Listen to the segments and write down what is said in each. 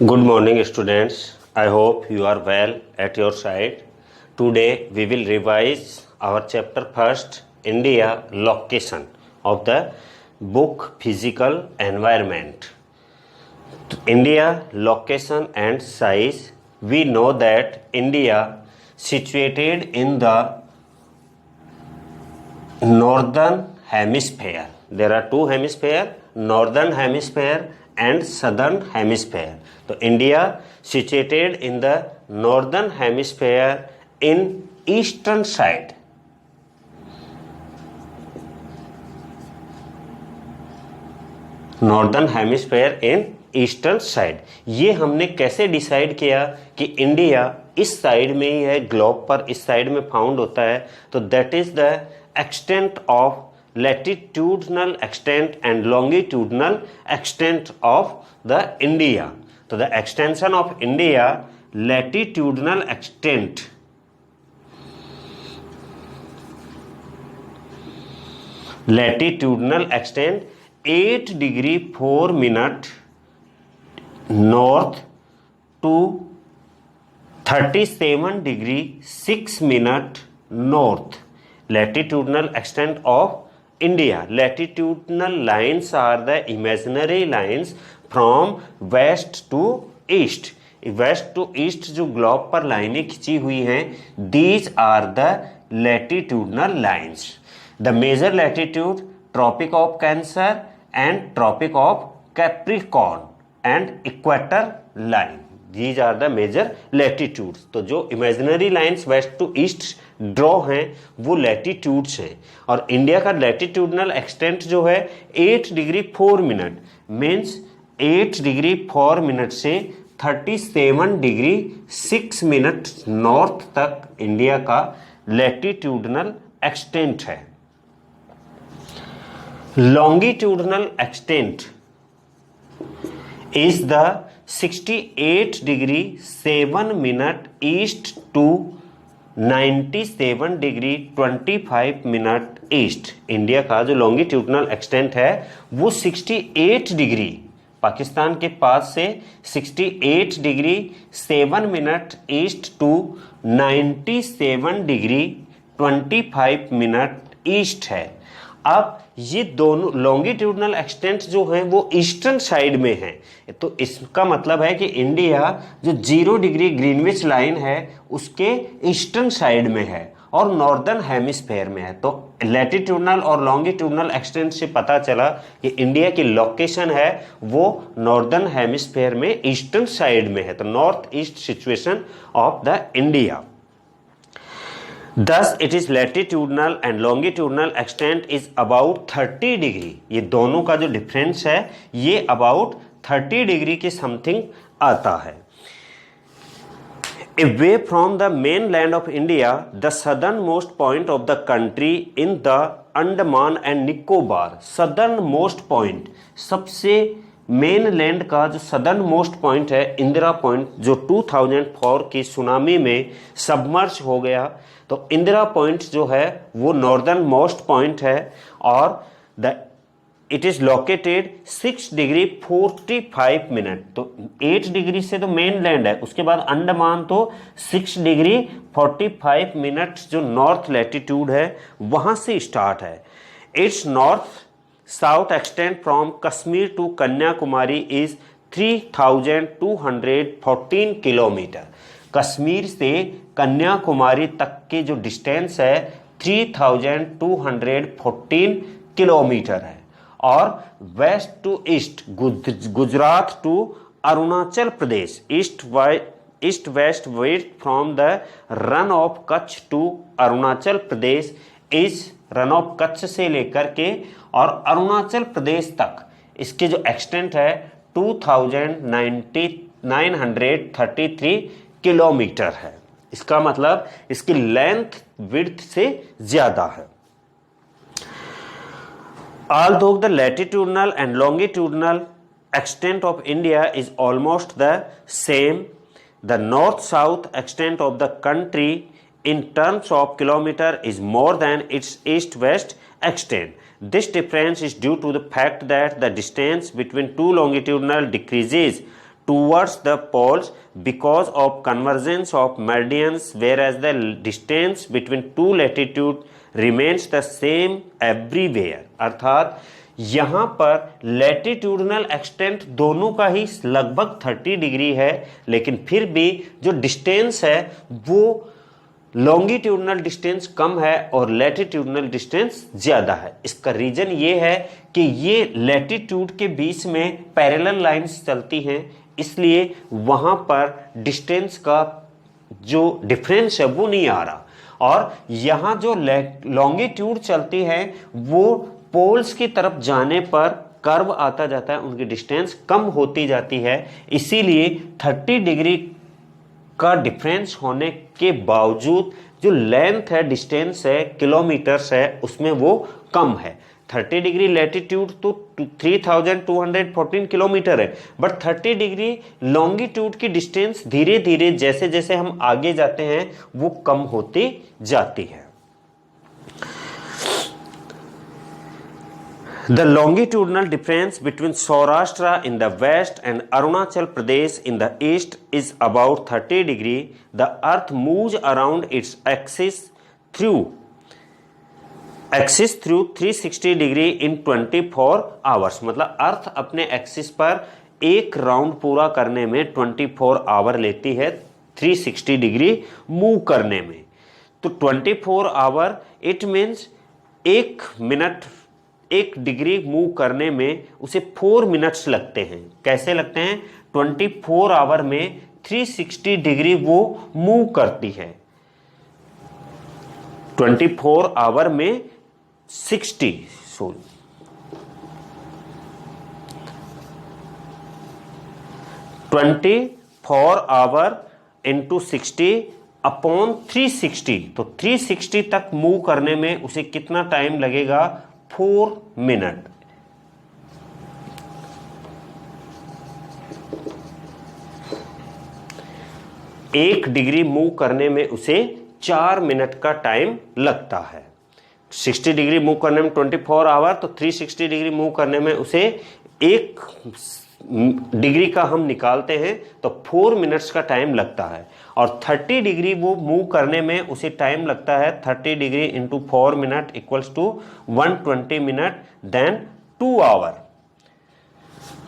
Good morning, students. I hope you are well at your side. Today we will revise our chapter first, India location of the book Physical Environment. India location and size. We know that India situated in the northern hemisphere. There are two hemispheres, northern hemisphere and southern hemisphere. So India situated in the northern hemisphere in eastern side. Northern hemisphere in eastern side. ये हमने कैसे decide किया कि India इस side में ही है, globe पर इस साइड में फाउंड होता है। तो that is the extent of latitudinal extent and longitudinal extent of the India. तो the extension of India latitudinal extent extent 8 degree 4 minute north to 37 degree 6 minute north. Latitudinal extent of India. Latitudinal lines are the imaginary lines from west to east. West to east जो globe पर लाइनें खिंची हुई हैं, these are the latitudinal lines. The major latitude tropic of cancer and Tropic of Capricorn and Equator line. These are the major latitudes. तो जो imaginary lines west to east draw हैं वो लैटिट्यूड्स हैं। और इंडिया का latitudinal extent जो है 8 degree 4 minute means 8 degree 4 minute से 37 डिग्री 6 मिनट नॉर्थ तक इंडिया का लैटिट्यूडनल एक्सटेंट है। Longitudinal extent is the 68 degree 7 minute east to 97 degree 25 minute east। India का जो longitudinal extent है वो 68 डिग्री पाकिस्तान के पास से 68 degree 7 minute east to 97 degree 25 minute east है। अब ये दोनों लॉन्गिट्यूडनल एक्सटेंट जो हैं वो ईस्टर्न साइड में हैं। तो इसका मतलब है कि इंडिया जो 0 डिग्री ग्रीनविच लाइन है उसके ईस्टर्न साइड में है और नॉर्दर्न हेमिस्फेयर में है। तो लैटिट्यूडनल और लॉन्गिट्यूडनल एक्सटेंट से पता चला कि इंडिया की लोकेशन है वो नॉर्दर्न हेमिस्फेयर में ईस्टर्न साइड में है। तो north east situation of the India. Thus it is latitudinal and longitudinal extent is about 30 degree. ये दोनों का जो डिफरेंस है ये about 30 डिग्री के समथिंग आता है। Away from the mainland of India, the southernmost point of the country in the Andaman and Nicobar। southernmost point सबसे मेन लैंड का जो सदर्न मोस्ट पॉइंट है इंदिरा पॉइंट, जो 2004 की सुनामी में सबमर्ज हो गया। तो इंदिरा पॉइंट जो है वो नॉर्दर्न मोस्ट पॉइंट है और it is located 6 degree 45 minute. तो 8 डिग्री से तो मेन लैंड है, उसके बाद अंडमान तो 6 डिग्री 45 मिनट जो नॉर्थ लैटिट्यूड है वहां से स्टार्ट है। It's north south extend from Kashmir to Kanyakumari is 3214 kilometre. Kashmir से कन्याकुमारी तक के जो डिस्टेंस है 3214 किलोमीटर है। और west to east Gujarat to Arunachal Pradesh east west west from the Rann of Kutch to Arunachal Pradesh is Rann of Kutch से लेकर के और अरुणाचल प्रदेश तक इसके जो एक्सटेंट है 2933 किलोमीटर है। इसका मतलब इसकी लेंथ विड्थ से ज्यादा है। Although the latitudinal and longitudinal extent of India is almost the same, the north-south extent of the country in terms of kilometer is more than its east-west extent. This difference is due to the fact that the distance between two longitudinal decreases towards the poles because of convergence of meridians, whereas the distance between two latitude remains the same everywhere। अर्थात यहाँ पर latitudinal extent दोनों का ही लगभग 30 degree है, लेकिन फिर भी जो डिस्टेंस है वो लॉन्गिट्यूडनल डिस्टेंस कम है और लैटिट्यूडनल डिस्टेंस ज़्यादा है। इसका रीज़न ये है कि ये लैटिट्यूड के बीच में पैरेलल लाइंस चलती हैं, इसलिए वहाँ पर डिस्टेंस का जो डिफरेंस है वो नहीं आ रहा, और यहाँ जो लॉन्गिट्यूड चलती है वो पोल्स की तरफ जाने पर कर्व आता जाता है, उनकी डिस्टेंस कम होती जाती है, इसीलिए 30 डिग्री का डिफरेंस होने के बावजूद जो लेंथ है, डिस्टेंस है, किलोमीटर्स है, उसमें वो कम है। 30 डिग्री लैटिट्यूड तो 3214 किलोमीटर है, बट 30 डिग्री लॉन्गिट्यूड की डिस्टेंस धीरे धीरे जैसे जैसे हम आगे जाते हैं वो कम होती जाती है। The longitudinal difference between Saurashtra in the west and Arunachal Pradesh in the east is about 30 degree. The earth moves around its axis through 360 degree in 24 hours। मतलब अर्थ अपने एक्सिस पर एक राउंड पूरा करने में 24 आवर लेती है 360 डिग्री मूव करने में। तो 24 आवर इट मीन्स एक डिग्री मूव करने में उसे 4 मिनट्स लगते हैं। कैसे लगते हैं? 24 आवर में 360 डिग्री वो मूव करती है। 24 आवर में 24 आवर इंटू 60 अपॉन 360, तो 360 तक मूव करने में उसे कितना टाइम लगेगा? 4 मिनट। एक डिग्री मूव करने में उसे 4 मिनट का टाइम लगता है। 60 डिग्री मूव करने में 24 आवर, तो 360 डिग्री मूव करने में उसे एक डिग्री का हम निकालते हैं तो 4 मिनट्स का टाइम लगता है, और 30 डिग्री वो मूव करने में उसे टाइम लगता है 30 degree into 4 minute equals to 120 minute then 2 hour.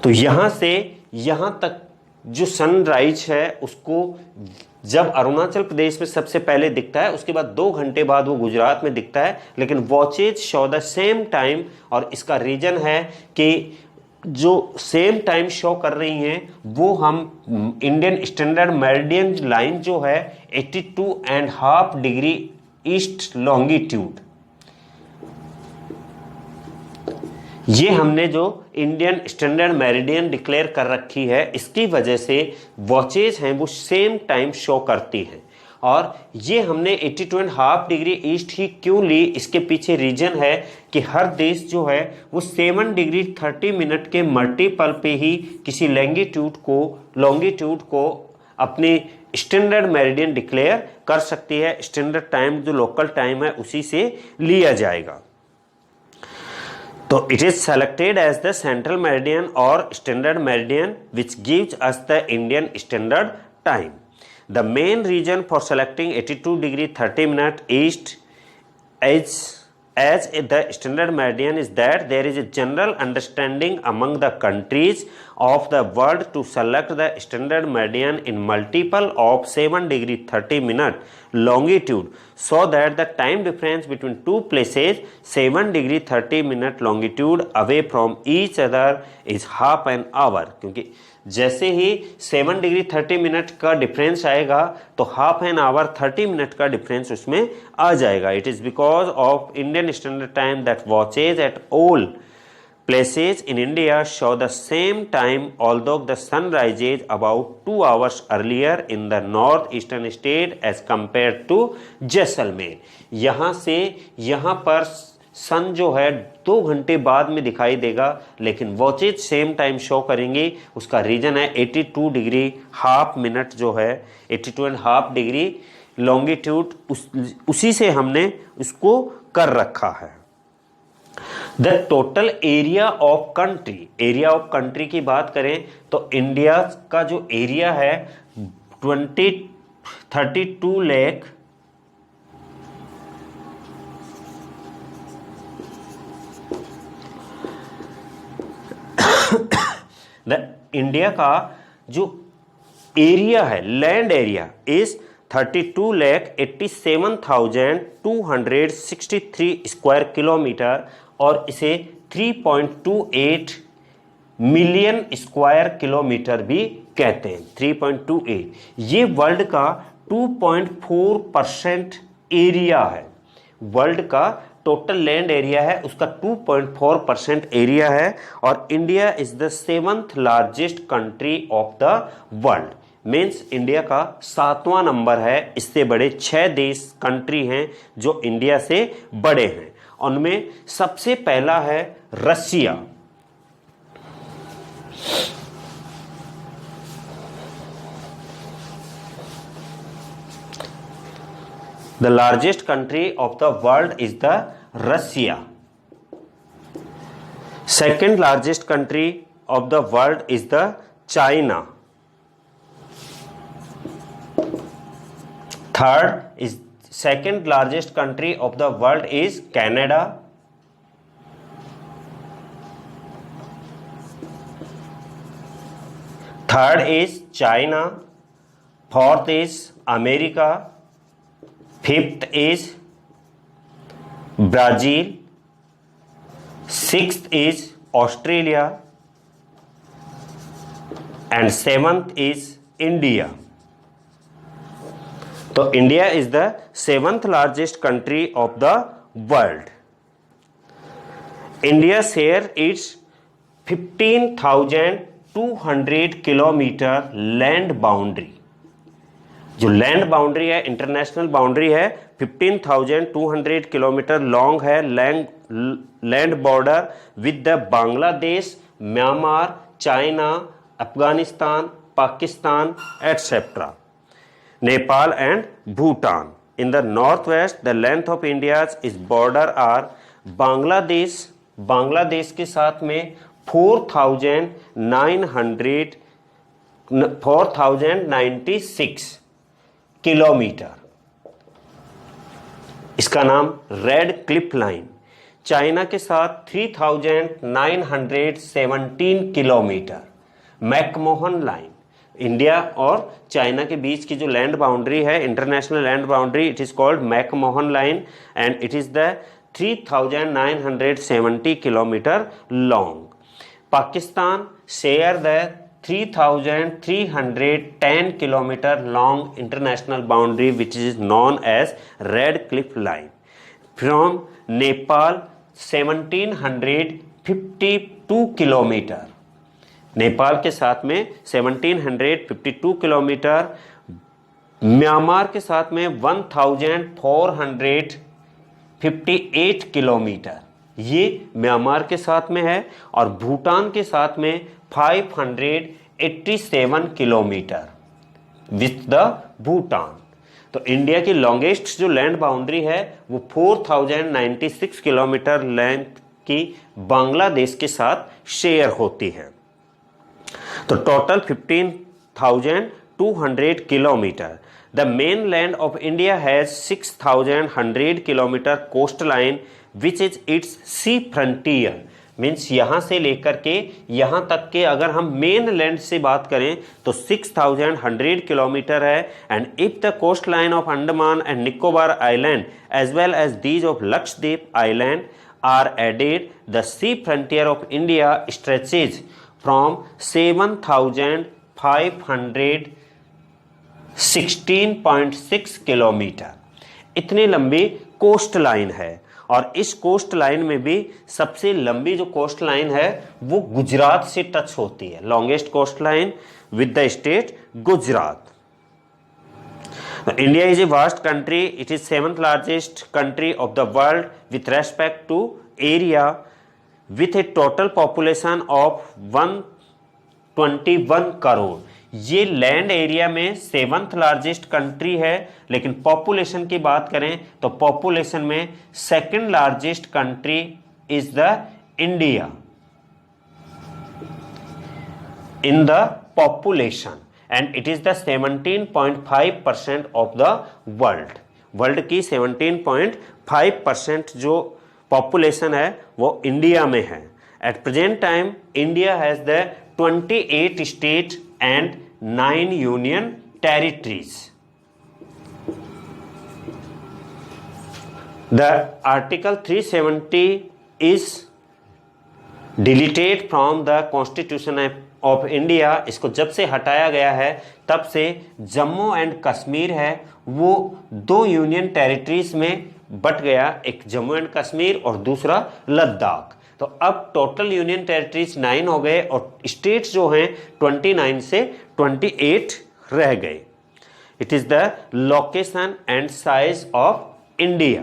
तो यहां से यहां तक जो सनराइज है उसको जब अरुणाचल प्रदेश में सबसे पहले दिखता है, उसके बाद 2 घंटे बाद वो गुजरात में दिखता है, लेकिन watches show the same time, और इसका रीजन है कि जो सेम टाइम शो कर रही हैं वो हम इंडियन स्टैंडर्ड मेरिडियन लाइन जो है 82.5 डिग्री ईस्ट लॉन्गिट्यूड, ये हमने जो इंडियन स्टैंडर्ड मेरिडियन डिक्लेयर कर रखी है, इसकी वजह से वॉचेज हैं वो सेम टाइम शो करती हैं। और ये हमने 82.5 डिग्री ईस्ट ही क्यों ली, इसके पीछे रीजन है कि हर देश जो है वो 7 डिग्री 30 मिनट के मल्टीपल पे ही किसी लॉन्गिट्यूड को अपने स्टैंडर्ड मेरिडियन डिक्लेयर कर सकती है। स्टैंडर्ड टाइम जो लोकल टाइम है उसी से लिया जाएगा। तो it is selected as the central meridian और standard meridian which gives us the Indian standard time. The main reason for selecting 82 degree 30 minute east as the standard meridian is that there is a general understanding among the countries of the world to select the standard meridian in multiple of 7 degree 30 minute longitude, so that the time difference between two places 7 degree 30 minute longitude away from each other is half an hour। क्योंकि जैसे ही 7 degree 30 minute का difference आएगा तो half an hour 30 minute का difference उसमें आ जाएगा। It is because of Indian standard time that watches at all places in India show the same time, although the sun rises about 2 hours earlier in the northeastern state as compared to Jaisalmer. यहाँ से यहाँ पर सन जो है 2 घंटे बाद में दिखाई देगा, लेकिन वॉचेज सेम टाइम शो करेंगे। उसका रीजन है 82 डिग्री हाफ मिनट जो है 82.5 डिग्री लॉन्गिट्यूड, उसी से हमने इसको कर रखा है। The total area of country, area of country की बात करें तो इंडिया का जो एरिया है 32 लाख इंडिया का जो एरिया है, land area is 32,87,263 square kilometre और इसे 3.28 मिलियन स्क्वायर किलोमीटर भी कहते हैं। 3.28 ये वर्ल्ड का 2.4% एरिया है। वर्ल्ड का टोटल लैंड एरिया है उसका 2.4% एरिया है और India is the 7th largest country of the world. Means India का 7वां नंबर है। इससे बड़े 6 देश कंट्री हैं जो इंडिया से बड़े हैं। उनमें सबसे पहला है Russia. The largest country of the world is the Russia. Second largest country of the world is the China. Third is second largest country of the world is Canada. Third is China. Fourth is America. Fifth is Brazil. Sixth is Australia. And seventh is India. तो India is the 7th largest country of the world. India share its 15,200 kilometre land boundary. जो land boundary है, international boundary है, 15,200 kilometre long है। Land border with the Bangladesh, Myanmar, China, Afghanistan, Pakistan etcetera, Nepal and Bhutan. In the northwest, the length of India's is border are Bangladesh. Bangladesh के साथ में 4,096 kilometre, इसका नाम red Cliff line. China के साथ 3,917 किलोमीटर, मैकमोहन लाइन। इंडिया और China के बीच की जो लैंड बाउंड्री है, international land boundary, it is called McMahon line and it is the 3,970 kilometre long. Pakistan share the 3,310 kilometre long international boundary which is known as Radcliffe line. From Nepal 1,752 kilometre, Nepal के साथ में 1,752 kilometre. Myanmar के साथ में 1,458 kilometre, ये Myanmar के साथ में है। और भूटान के साथ में 587 किलोमीटर विथ द भूटान। तो इंडिया की लॉन्गेस्ट जो लैंड बाउंड्री है वो 4,096 किलोमीटर लेंथ की बांग्लादेश के साथ शेयर होती है। तो total 15,200 kilometre. The main land of India has 6,100 kilometre coast line which is its sea frontier. Means यहां से लेकर के यहां तक के अगर हम मेन लैंड से बात करें तो 6,100 किलोमीटर है। And if the coast line of Andaman and Nicobar island as well as these of Lakshadweep island are added, the sea frontier of India stretches from 7,516.6 kilometre. इतनी लंबी कोस्ट लाइन है और इस कोस्ट लाइन में भी सबसे लंबी जो कोस्ट लाइन है वो गुजरात से टच होती है। Longest coast line with the state Gujarat. India is a vast country, it is 7th largest country of the world with respect to area with a total population of 121 crore. ये land area में 7th largest country है, लेकिन population की बात करें तो population में 2nd largest country is the India in the population and it is the 17.5% of the world. World की 17.5% जो पॉपुलेशन है वो इंडिया में है. At present time India has the 28 state and 9 union territories. The article 370 is deleted from the constitution of India. इसको जब से हटाया गया है तब से जम्मू एंड कश्मीर है वो 2 यूनियन टेरिटरीज में बट गया, एक जम्मू एंड कश्मीर और दूसरा लद्दाख. तो अब टोटल यूनियन टेरिटरीज 9 हो गए और स्टेट्स जो हैं 29 से 28 रह गए. It is the location and size of India.